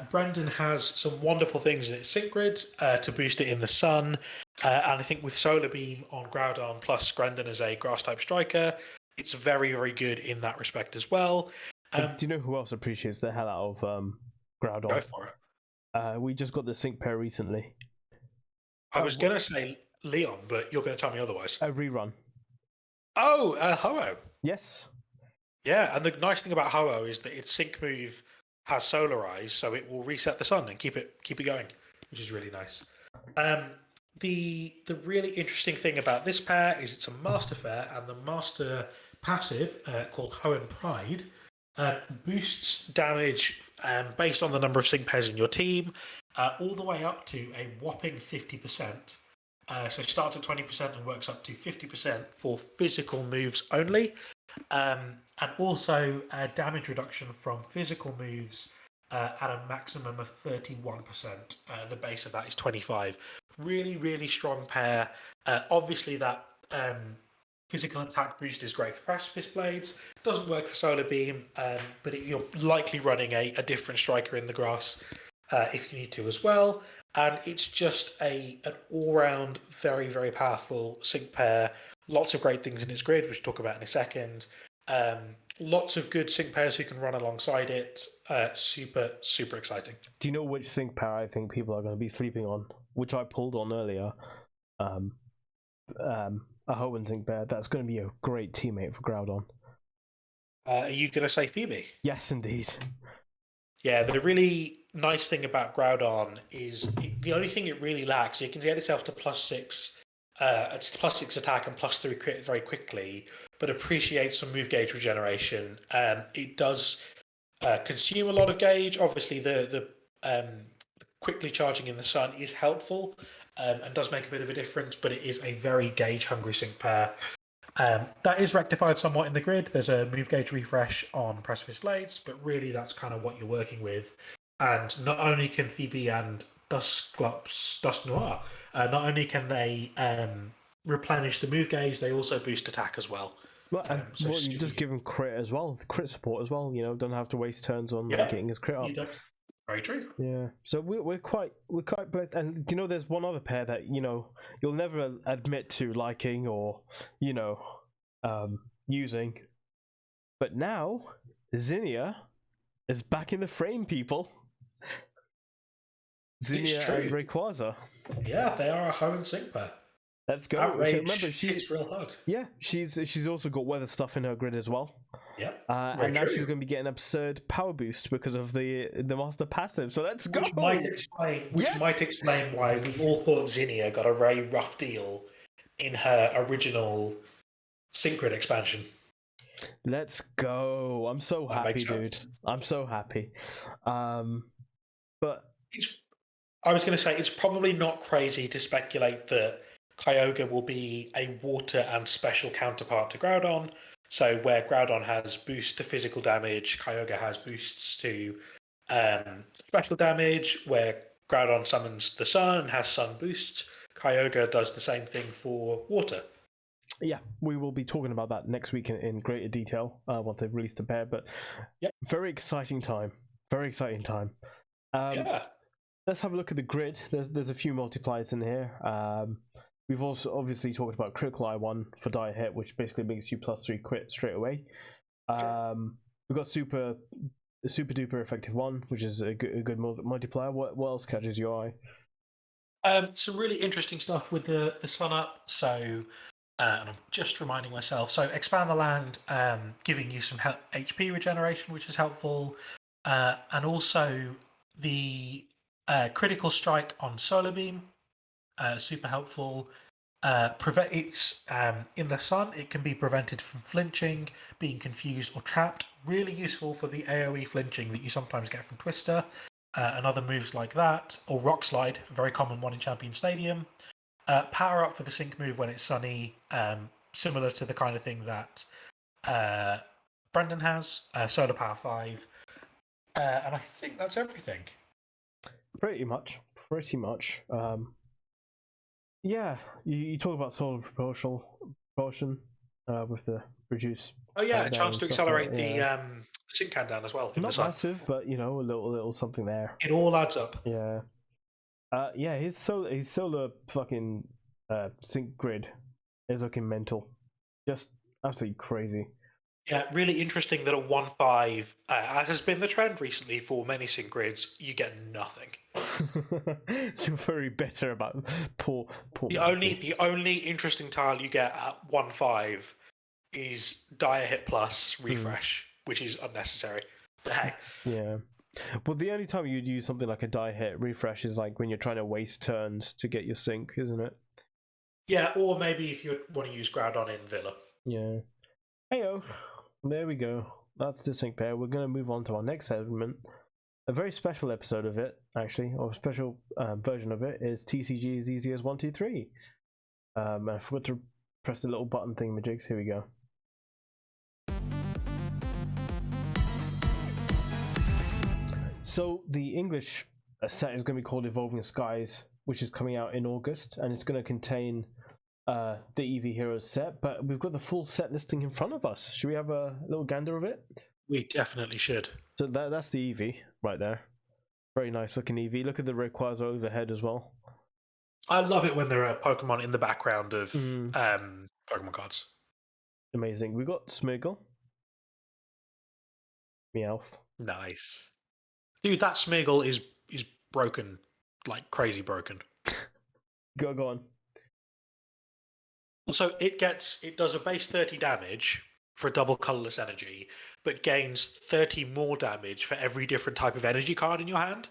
Brendan has some wonderful things in its sync grid to boost it in the sun. And I think with Solar Beam on Groudon plus Brendan as a grass-type striker, it's very, very good in that respect as well. Do you know who else appreciates the hell out of Groudon? Go for it. We just got the sync pair recently. I was going to say Leon, but you're going to tell me otherwise. A rerun. Oh, Ho-Oh. Yes. Yeah, and the nice thing about Ho-Oh is that its sync move has Solarize, so it will reset the sun and keep it going, which is really nice. The really interesting thing about this pair is it's a Master Fair, and the Master passive, called Hoenn Pride, boosts damage based on the number of sync pairs in your team, all the way up to a whopping 50%. So it starts at 20% and works up to 50% for physical moves only. And also damage reduction from physical moves at a maximum of 31%. The base of that is 25. Really, really strong pair. Obviously, that physical attack boost is great for Precipice Blades. Doesn't work for Solar Beam, but you're likely running a different striker in the grass if you need to as well. And it's just an all-round, very, very powerful sync pair. Lots of great things in its grid, which we'll talk about in a second. Lots of good sync pairs who can run alongside it. Super, super exciting. Do you know which sync pair I think people are going to be sleeping on? Which I pulled on earlier. A Hoenn sync pair. That's going to be a great teammate for Groudon. Are you going to say Phoebe? Yes, indeed. Yeah, the really nice thing about Groudon is the only thing it really lacks, it can get itself to +6. It's +6 attack and +3 crit very quickly, but appreciates some move gauge regeneration. It does consume a lot of gauge. Obviously, the quickly charging in the sun is helpful, and does make a bit of a difference, but it is a very gauge-hungry sync pair. That is rectified somewhat in the grid. There's a move gauge refresh on Precipice Blades, but really that's kind of what you're working with. And not only can Phoebe and Dusk Noir, not only can they replenish the move gauge, they also boost attack as well. Well, you just give him crit as well, crit support as well. You know, don't have to waste turns on getting his crit up. Very true. Yeah, so we're quite blessed. And you know, there's one other pair that you'll never admit to liking or using, but now Zinnia is back in the frame, people. Zinnia and Rayquaza. Yeah, they are a home and sync pair. Let's go. Outrage. Remember, she's real hard. Yeah, she's also got weather stuff in her grid as well. Yeah, and now she's going to be getting absurd power boost because of the master passive. So let's go. Which might explain why we all thought Zinnia got a very rough deal in her original sync grid expansion. Let's go. I'm so happy, dude. I'm so happy. But I was going to say, it's probably not crazy to speculate that Kyogre will be a water and special counterpart to Groudon. So where Groudon has boost to physical damage, Kyogre has boosts to special damage. Where Groudon summons the sun and has sun boosts, Kyogre does the same thing for water. Yeah, we will be talking about that next week in greater detail once they've released the pair. But very exciting time. Very exciting time. Let's have a look at the grid. There's a few multipliers in here. We've also obviously talked about critical I1 for die hit, which basically makes you +3 crit straight away. We've got super duper effective 1, which is a good multiplier. What else catches your eye? Some really interesting stuff with the sun up. So, and I'm just reminding myself. So expand the land, giving you some HP regeneration, which is helpful, and also the critical strike on Solar Beam. Super helpful. It's in the sun. It can be prevented from flinching, being confused, or trapped. Really useful for the AoE flinching that you sometimes get from Twister and other moves like that. Or Rock Slide, a very common one in Champion Stadium. Power up for the sync move when it's sunny, similar to the kind of thing that Brendan has. Solar Power 5. And I think that's everything. Pretty much. Yeah, you talk about solar propulsion with the reduce. Oh yeah, a chance to accelerate the sync countdown as well. Not massive, but a little something there. It all adds up. Yeah. His solar fucking sync grid is looking mental, just absolutely crazy. Yeah, really interesting that at 1.5, as has been the trend recently for many sync grids, you get nothing. You're very bitter about poor. The only interesting tile you get at 1.5 is Dire Hit Plus refresh, which is unnecessary. But hey. Yeah. Well, the only time you'd use something like a die hit refresh is like when you're trying to waste turns to get your sync, isn't it? Yeah, or maybe if you want to use Groudon in Villa. Yeah. Heyo. There we go. That's the sync pair. We're going to move on to our next segment. A very special episode of it, actually, or a special version of it, is TCG as easy as 1, 2, 3. I forgot to press the little button thing, majigs. Here we go. So the English set is going to be called Evolving Skies, which is coming out in August, and it's going to contain the Eevee Heroes set, but we've got the full set listing in front of us. Should we have a little gander of it? We definitely should. So that's the Eevee right there. Very nice looking Eevee. Look at the Rayquaza overhead as well. I love it when there are Pokemon in the background of Pokemon cards. Amazing. We got Smeargle. Meowth. Nice. Dude, that Smeargle is broken. Like crazy broken. Go on. So it does a base 30 damage for a double colorless energy, but gains 30 more damage for every different type of energy card in your hand.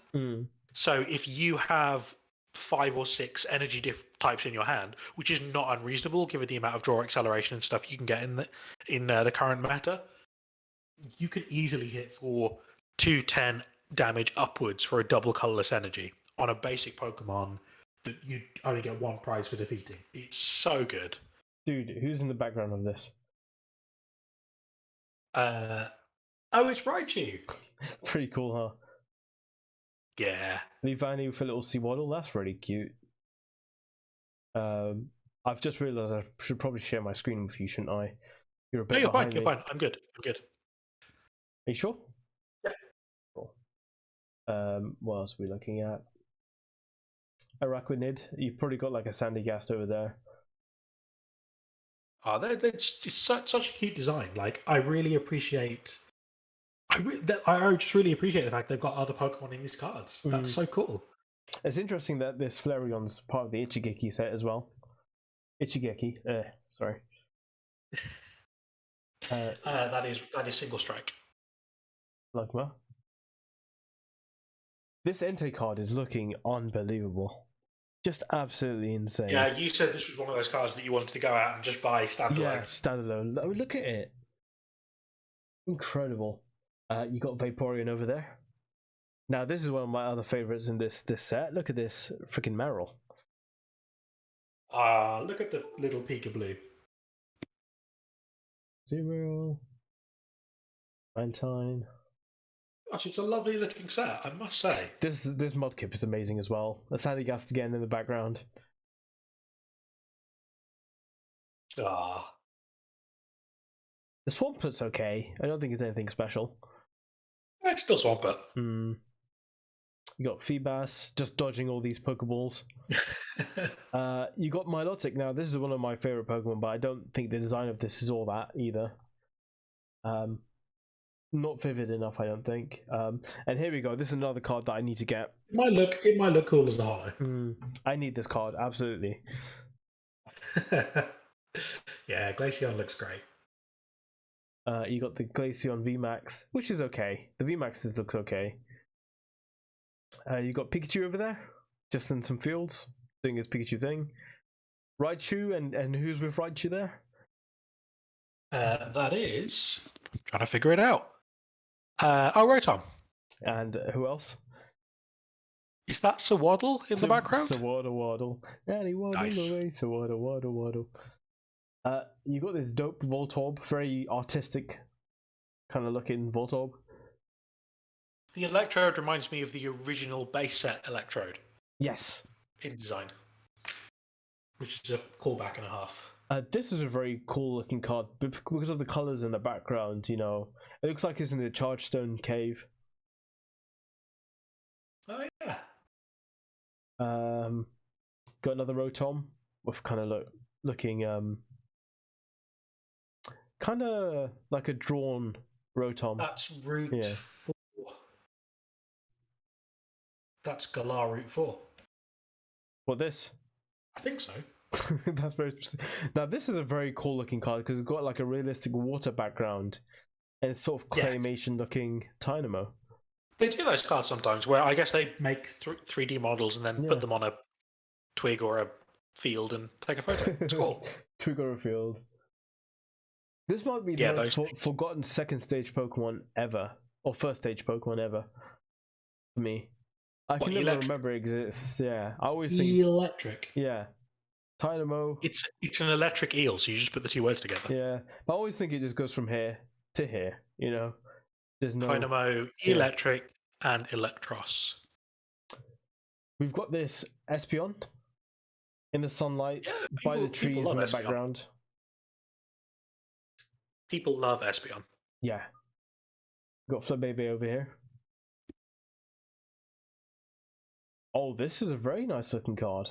So if you have 5 or 6 energy types in your hand, which is not unreasonable given the amount of draw acceleration and stuff you can get in the current meta, you could easily hit for 210 damage upwards for a double colorless energy on a basic Pokemon that you only get one prize for defeating. It's so good. Dude, who's in the background of this? It's Raichu. Pretty cool, huh? Yeah. Leavani with a little Seawaddle, that's really cute. I've just realised I should probably share my screen with you, shouldn't I? You're a bit you're behind fine. me. You're fine. I'm good. Are you sure? Yeah. Cool. What else are we looking at? Araquanid. You've probably got like a Sandygast over there. Oh, it's such a cute design. Like, I really appreciate. I just really appreciate the fact they've got other Pokemon in these cards. That's so cool. It's interesting that this Flareon's part of the Ichigeki set as well. Ichigeki, sorry. That is single strike. Lugma. This Entei card is looking unbelievable. Just absolutely insane. Yeah, you said this was one of those cards that you wanted to go out and just buy standalone. Yeah, standalone. Look at it. Incredible. You got Vaporeon over there. Now, this is one of my other favorites in this set. Look at this freaking Marill. Look at the little Peekaboo. Zero. Mantine. Gosh, it's a lovely looking set, I must say. This Mudkip is amazing as well. A Sandygast again in the background. The Swamput's okay. I don't think it's anything special. It's still Swampert. You got Feebas, just dodging all these Pokeballs. You got Milotic. Now, this is one of my favorite Pokemon, but I don't think the design of this is all that either. Not vivid enough, I don't think. And here we go. This is another card that I need to get. It might look cool as a holo. I need this card, absolutely. Yeah, Glaceon looks great. You got the Glaceon VMAX, which is okay. The VMAX looks okay. You got Pikachu over there, just in some fields, doing his Pikachu thing. Raichu, and who's with Raichu there? That is... I'm trying to figure it out. Rotom. And who else? Is that Sewaddle in the background? Sewaddle. And he waddled away, Sewaddle. You got this dope Voltorb, very artistic kind of looking Voltorb. The Electrode reminds me of the original base set Electrode. Yes. In design. Which is a callback and a half. This is a very cool looking card because of the colours in the background, you know. It looks like it's in the Chargestone cave. Oh, yeah. Got another Rotom with kind of looking kind of like a drawn Rotom. That's Route 4. That's Galar Route 4. What, this? I think so. That's very interesting. Now, this is a very cool looking card because it's got like a realistic water background and it's sort of claymation looking Dynamo. They do those cards sometimes where I guess they make 3D models and then put them on a twig or a field and take a photo. It's cool. Twig or a field. This might be the most forgotten second stage Pokemon ever, or first stage Pokemon ever, for me. I can never remember it exists. Yeah, I always think electric. Yeah, Dynamo. It's an electric eel, so you just put the two words together. Yeah, but I always think it just goes from here to here. You know, there's no Dynamo, electric, and Electros. We've got this Espeon in the sunlight by the trees in the background. People love Espeon. Yeah. Got Flabébé over here. Oh, this is a very nice looking card.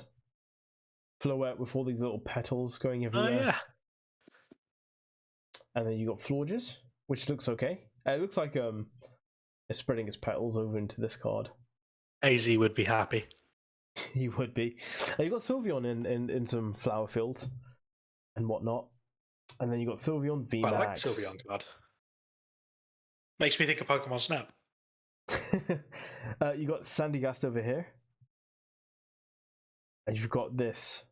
Floette with all these little petals going everywhere. Oh, yeah. And then you got Florges, which looks okay. It looks like it's spreading its petals over into this card. AZ would be happy. He would be. You got Sylveon in some flower fields and whatnot. And then you got Sylveon VMAX. I like the Sylveon card. Makes me think of Pokemon Snap. You got Sandygast over here. And you've got this.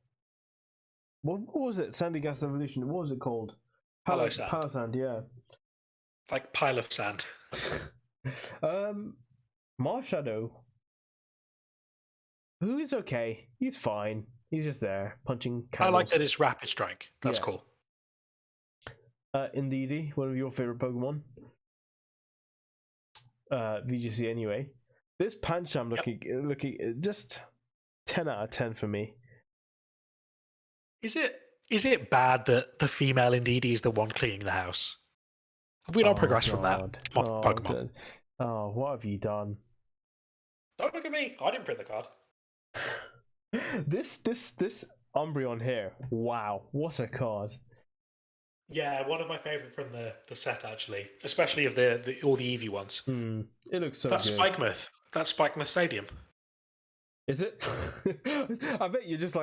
What was it? Sandygast Evolution. What was it called? Palossand, yeah. Like pile of sand. Marshadow. Who is okay. He's fine. He's just there punching candles. I like that it's Rapid Strike. That's cool. Indeedy, one of your favorite Pokemon. VGC anyway. This Pancham looking just 10 out of 10 for me. Is it bad that the female Indeedee is the one cleaning the house? Have we not progressed from that? Pokemon. Oh, what have you done? Don't look at me. I didn't print the card. This Umbreon here. Wow, what a card. Yeah, one of my favorite from the set actually, especially of the all the Eevee ones. It looks so good. That's Spikemouth. That's Spikemouth Stadium. Is it? I bet you're just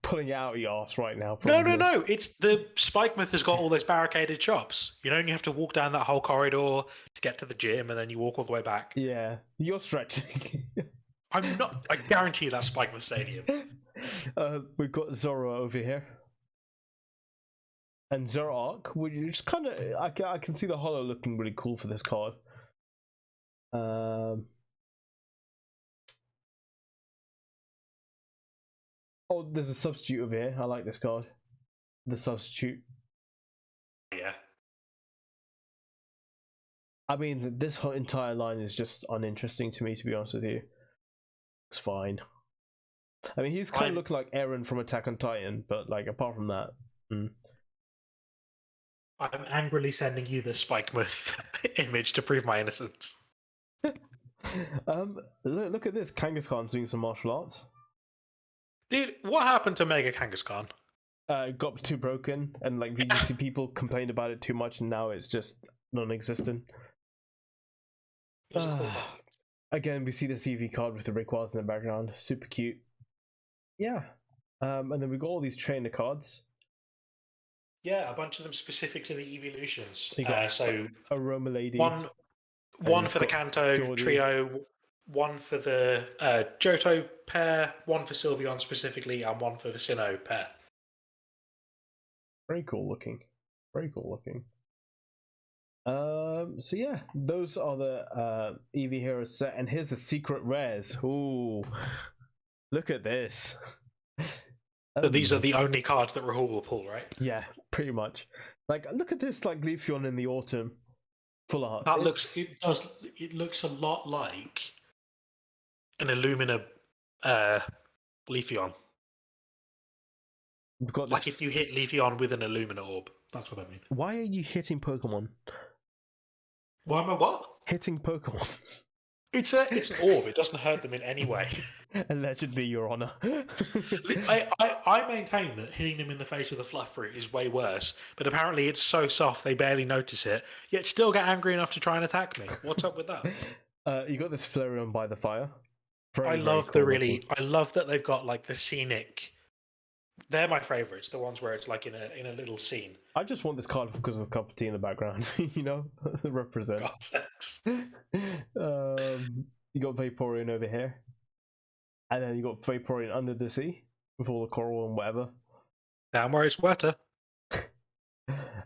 pulling it out of your ass right now. Probably. No. It's the Spikemouth has got all those barricaded shops. You know, and you have to walk down that whole corridor to get to the gym, and then you walk all the way back. Yeah, you're stretching. I'm not. I guarantee you that's Spikemouth Stadium. We've got Zoro over here. And Zoroark, which is kind of... I can see the holo looking really cool for this card. Oh, there's a substitute over here. I like this card. The substitute. Yeah. I mean, this whole entire line is just uninteresting to me, to be honest with you. It's fine. I mean, he's kind of looking like Eren from Attack on Titan, but like apart from that... I'm angrily sending you the Spikemouth image to prove my innocence. Look at this. Kangaskhan's doing some martial arts. Dude, what happened to Mega Kangaskhan? It got too broken, and like VGC people complained about it too much, and now it's just non-existent. Again, we see the CV card with the Rayquaza in the background. Super cute. Yeah. And then we've got all these trainer cards. Yeah, a bunch of them specific to the evolutions. So Aroma Lady. One for the Kanto Geordie. Trio, one for the Johto pair, one for Sylveon specifically, and one for the Sinnoh pair. Very cool looking. So yeah, those are the Eevee Heroes set, and here's the secret rares. Ooh, look at this. So these are the only cards that Rahul will pull, right? Yeah, pretty much. Like, look at this, like Leafeon in the autumn, full art. It looks a lot like an Illumina Leafeon. Like if you hit Leafeon with an Illumina orb. That's what I mean. Why are you hitting Pokemon? Why am I what? Hitting Pokemon. It's an orb. It doesn't hurt them in any way. Allegedly, Your Honor. I maintain that hitting them in the face with a fluff fruit is way worse, but apparently it's so soft they barely notice it, yet still get angry enough to try and attack me. What's up with that? You got this Flareon by the fire. I love that they've got like the scenic. They're my favourites, the ones where it's like in a little scene. I just want this card because of the cup of tea in the background, you know, represent. You got Vaporeon over here, and then you got Vaporeon under the sea with all the coral and whatever. Down where it's wetter.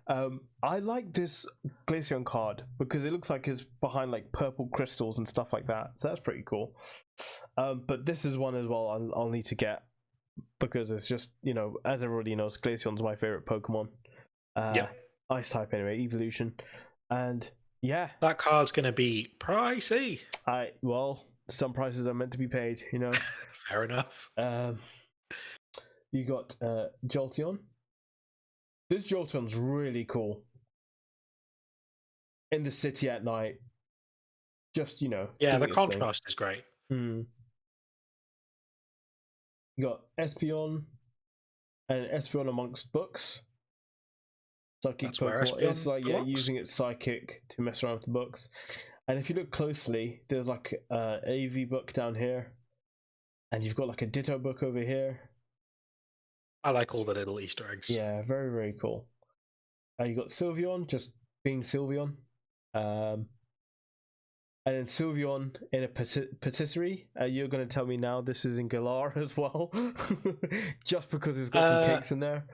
I like this Glaceon card because it looks like it's behind like purple crystals and stuff like that, so that's pretty cool. But this is one as well I'll need to get. Because it's just, you know, as everybody knows, Glaceon's my favorite Pokemon. Ice type anyway, evolution. And yeah. That card's going to be pricey. Well, some prices are meant to be paid, you know. Fair enough. You got Jolteon. This Jolteon's really cool. In the city at night. Just, you know. Yeah, the contrast is great. You got Espeon and Espeon amongst books. Psychic Pokemon. It's like using its psychic to mess around with the books. And if you look closely, there's like a AV book down here, and you've got like a Ditto book over here. I like all the little Easter eggs. Yeah, very very cool. You got Sylveon just being Sylveon. And then Sylveon in a patisserie. You're going to tell me now this is in Galar as well? Just because it's got some cakes in there?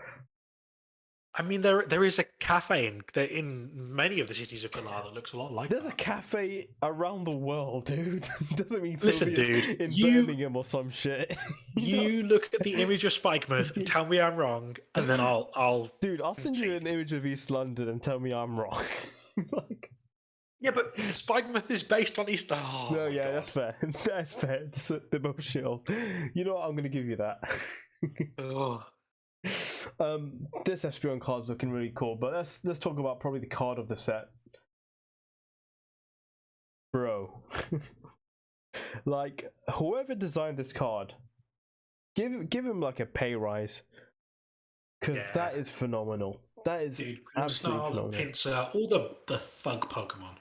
I mean, there is a cafe in many of the cities of Galar that looks a lot like There's that. a cafe around the world, dude. Doesn't mean Listen, Sylvia's dude, in Birmingham or some shit. You look at the image of Spikemuth and tell me I'm wrong, and then I'll Dude, I'll send you an image of East London and tell me I'm wrong. Like, yeah, but Spikemuth is based on East. Oh, no, yeah, God. that's fair. That's fair. They're both shitholes. You know what? I'm gonna give you that. Oh. This Espeon card's looking really cool, but let's talk about probably the card of the set, bro. Like, whoever designed this card, give him like a pay rise, because that is phenomenal. That is absolutely phenomenal. Pinsir, all the thug Pokemon.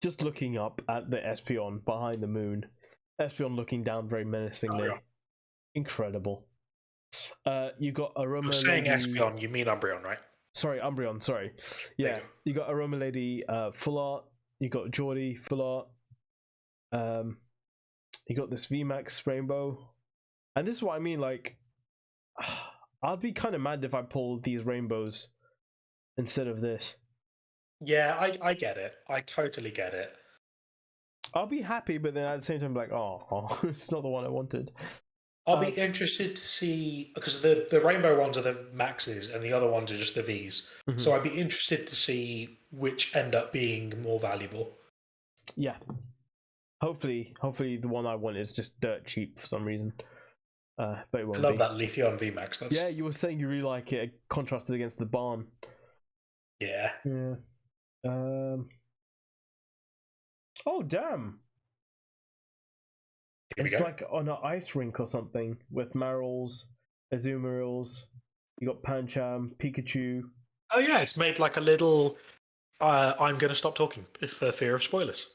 Just looking up at the Espeon behind the moon, Espeon looking down very menacingly. Oh, yeah. Incredible. You got Aroma. You're saying Espeon, you mean Umbreon, right? Sorry, Umbreon. Sorry. Yeah, you got Aroma Lady full art. You got Geordie full art. You got this VMAX Rainbow, and this is what I mean. Like, I'd be kind of mad if I pulled these rainbows instead of this. Yeah, I get it. I totally get it. I'll be happy, but then at the same time, like, oh, it's not the one I wanted. I'll be interested to see, because the rainbow ones are the maxes and the other ones are just the Vs. Mm-hmm. So I'd be interested to see which end up being more valuable. Yeah. Hopefully the one I want is just dirt cheap for some reason. But it won't I love that Leafeon VMAX. Yeah, you were saying you really like it contrasted against the barn. Yeah. Yeah. Oh, damn. It's like on an ice rink or something with Marils, Azumarill, you got Pancham, Pikachu. Oh yeah, it's made like a little I'm going to stop talking for fear of spoilers.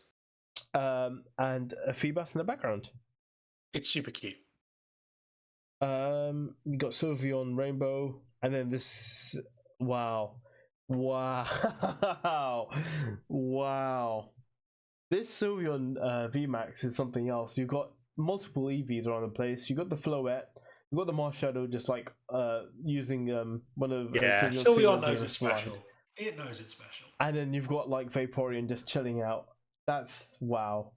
And a Feebas in the background. It's super cute. You got Sylveon Rainbow, and then this. Wow. This Sylveon VMAX is something else. You got multiple EVs around the place. You got the Floette. You got the Marshadow just like using one of Sylveon knows it's special. It knows it's special. And then you've got like Vaporeon just chilling out. That's wow.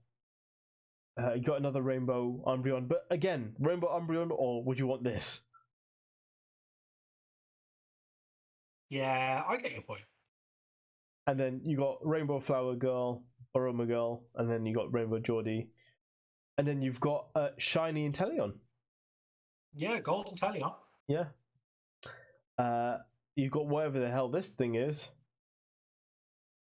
You got another Rainbow Umbreon, but again, Rainbow Umbreon, or would you want this? Yeah, I get your point. And then you got Rainbow Flower Girl, Aroma Girl, and then you got Rainbow Geordie. And then you've got Shiny Inteleon. Yeah, Gold Inteleon. Yeah. You've got whatever the hell this thing is.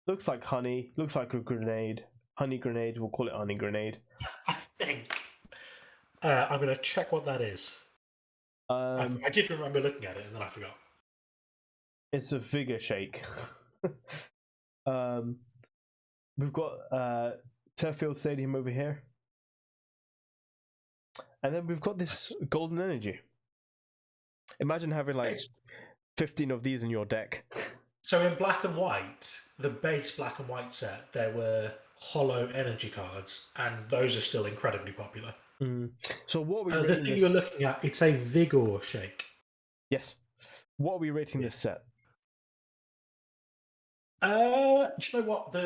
Looks like honey. Looks like a grenade. Honey grenade. We'll call it honey grenade. I think. I'm going to check what that is. I did remember looking at it and then I forgot. It's a Vigor Shake. We've got Turffield Stadium over here. And then we've got this Golden Energy. Imagine having like 15 of these in your deck. So in black and white, the base black and white set, there were hollow energy cards, and those are still incredibly popular. So what are we the thing you're looking at, it's a Vigor Shake. Yes. What are we rating this set? Do you know what?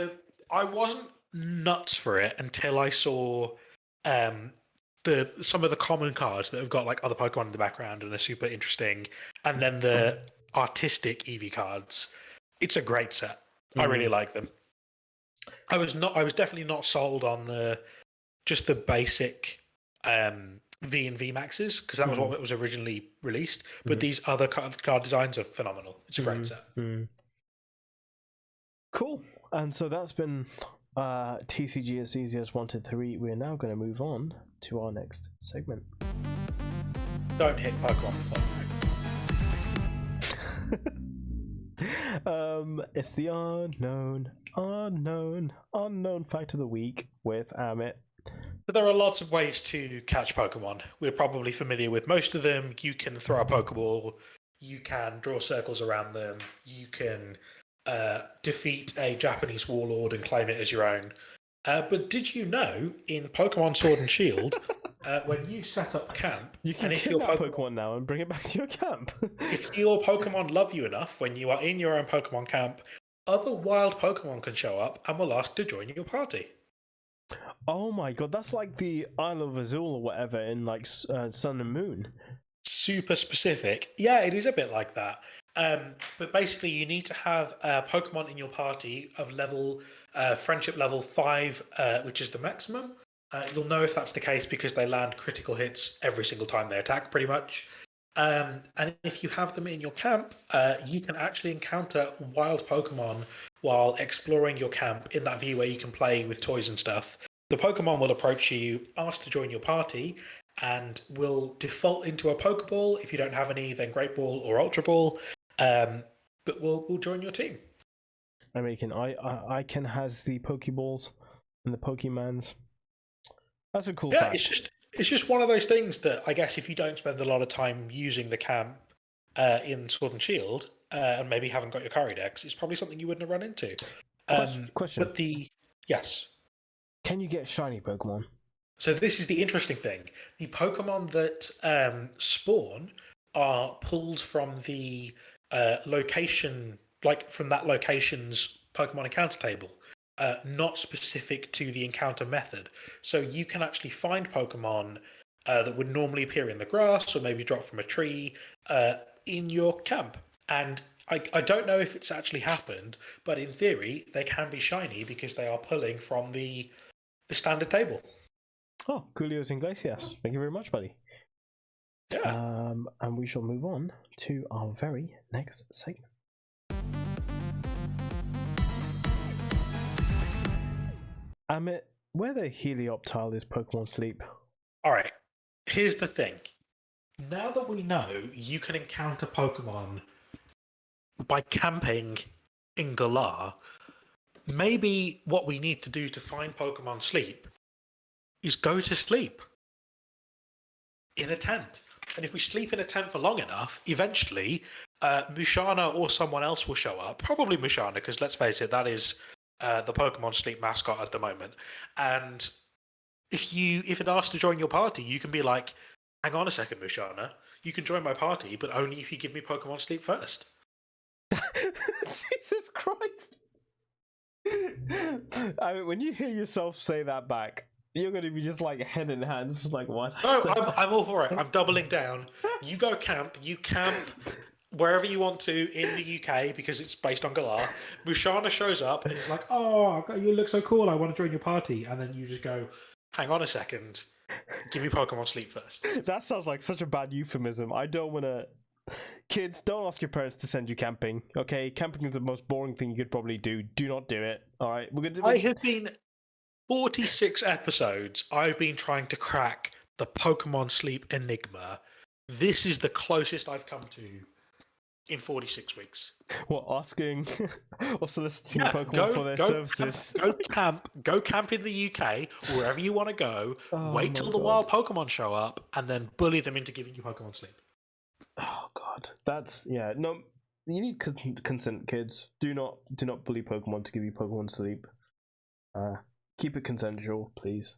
I wasn't nuts for it until I saw some of the common cards that have got like other Pokemon in the background and are super interesting, and then the artistic Eevee cards. It's a great set. I really like them. I was definitely not sold on the basic V and V Maxes, because that was what was originally released. But these other card designs are phenomenal. It's a great set. Cool. And so that's been TCG as easy as 1 to 3. We're now going to move on to our next segment. Don't hit Pokemon before. It's the unknown fact of the week with Amit. But there are lots of ways to catch Pokemon. We're probably familiar with most of them. You can throw a Pokeball. You can draw circles around them. You can defeat a Japanese warlord and claim it as your own. But did you know, in Pokemon Sword and Shield, when you set up camp, You can and if your kidnap Pokemon now and bring it back to your camp. if your Pokemon love you enough, when you are in your own Pokemon camp, other wild Pokemon can show up and will ask to join your party. Oh my god, that's like the Isle of Azul or whatever in like Sun and Moon. Super specific. Yeah, it is a bit like that. But basically, you need to have Pokemon in your party of friendship level 5, which is the maximum. You'll know if that's the case because they land critical hits every single time they attack, pretty much. And if you have them in your camp, you can actually encounter wild Pokemon while exploring your camp in that view where you can play with toys and stuff. The Pokemon will approach you, ask to join your party, and will default into a Pokeball. If you don't have any, then Great Ball or Ultra Ball. But we'll join your team. Icon has the Pokeballs and the Pokemans. That's a cool Yeah, fact. it's just one of those things that I guess if you don't spend a lot of time using the camp in Sword and Shield and maybe haven't got your Kyridex, it's probably something you wouldn't have run into. Question. But yes. Can you get shiny Pokemon? So this is the interesting thing. The Pokemon that spawn are pulled from the location, like from that location's Pokemon encounter table, not specific to the encounter method. So you can actually find Pokemon that would normally appear in the grass or maybe drop from a tree in your camp. And I don't know if it's actually happened, but in theory, they can be shiny because they are pulling from the standard table. Oh, Coolio's Iglesias. Thank you very much, buddy. Yeah. And we shall move on to our very next segment. Amit, where the Helioptile is Pokemon Sleep? Alright, here's the thing. Now that we know you can encounter Pokemon by camping in Galar, maybe what we need to do to find Pokemon Sleep is go to sleep in a tent. And if we sleep in a tent for long enough, eventually Musharna or someone else will show up. Probably Musharna, because let's face it, that is the Pokemon Sleep mascot at the moment. And if it asks to join your party, you can be like, hang on a second, Musharna, you can join my party, but only if you give me Pokemon Sleep first. Jesus Christ. I mean, when you hear yourself say that back, you're going to be just like head in hand, just like, what? No, I'm all for it. I'm doubling down. You go camp. You camp wherever you want to in the UK because it's based on Galar. Musharna shows up and it's like, oh, you look so cool. I want to join your party. And then you just go, hang on a second. Give me Pokemon Sleep first. That sounds like such a bad euphemism. I don't want to... Kids, don't ask your parents to send you camping, okay? Camping is the most boring thing you could probably do. Do not do it, all right? I have been 46 episodes. I've been trying to crack the Pokemon Sleep enigma. This is the closest I've come to in 46 weeks. What, asking or soliciting Pokemon for their services? Go camp in the UK, wherever you want to go. Wait till the wild Pokemon show up, and then bully them into giving you Pokemon Sleep. Oh god, that's no. You need consent, kids. Do not bully Pokemon to give you Pokemon Sleep. Keep it consensual, please.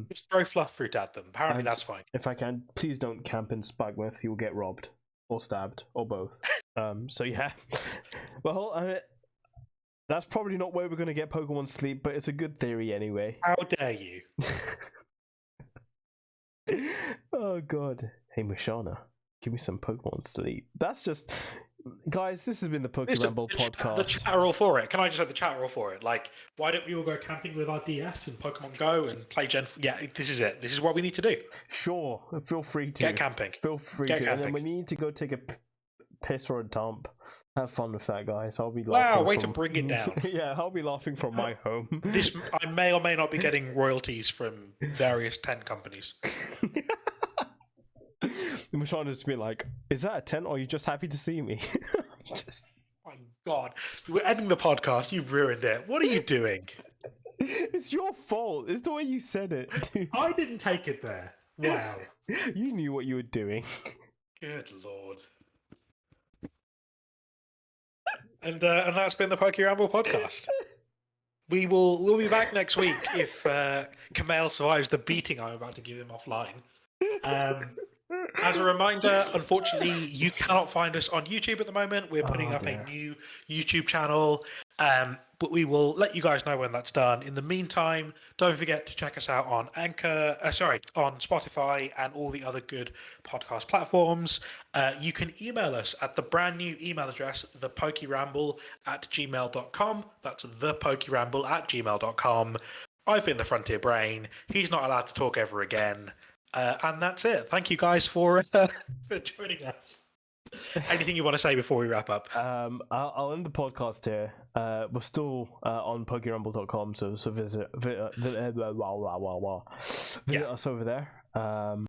Just throw fluff fruit at them. Apparently, that's fine. If I can, please don't camp in Spagmouth. You'll get robbed or stabbed or both. So yeah. Well, that's probably not where we're going to get Pokemon Sleep, but it's a good theory anyway. How dare you? Oh god. Hey, Musharna, give me some Pokemon Sleep. That's just... Guys, this has been the PokeRamble Podcast. The chat are all for it. Can I just say the chat are all for it? Like, why don't we all go camping with our DS and Pokemon Go and play Gen... Yeah, this is it. This is what we need to do. Sure. Feel free to. Get camping. Feel free to. And then we need to go take a piss or a dump. Have fun with that, guys. I'll be laughing. Wow, way to bring it down. Yeah, I'll be laughing from my home. I may or may not be getting royalties from various tent companies. Musharna's just be like, is that a tent or are you just happy to see me? Oh my god. We're ending the podcast. You've ruined it. What are you doing? It's your fault. It's the way you said it, dude. I didn't take it there. Wow. You knew what you were doing. Good lord. And that's been the PokeRamble Podcast. We'll be back next week if Kamal survives the beating I'm about to give him offline. As a reminder, unfortunately, you cannot find us on YouTube at the moment. We're putting up a new YouTube channel, but we will let you guys know when that's done. In the meantime, don't forget to check us out on on Spotify and all the other good podcast platforms. You can email us at the brand new email address, thepokeramble@gmail.com. That's thepokeramble@gmail.com. I've been the Frontier Brain. He's not allowed to talk ever again. And that's it. Thank you guys for joining us. Anything you want to say before we wrap up? I'll end the podcast here. We're still on PokeRamble.com, so visit us over there.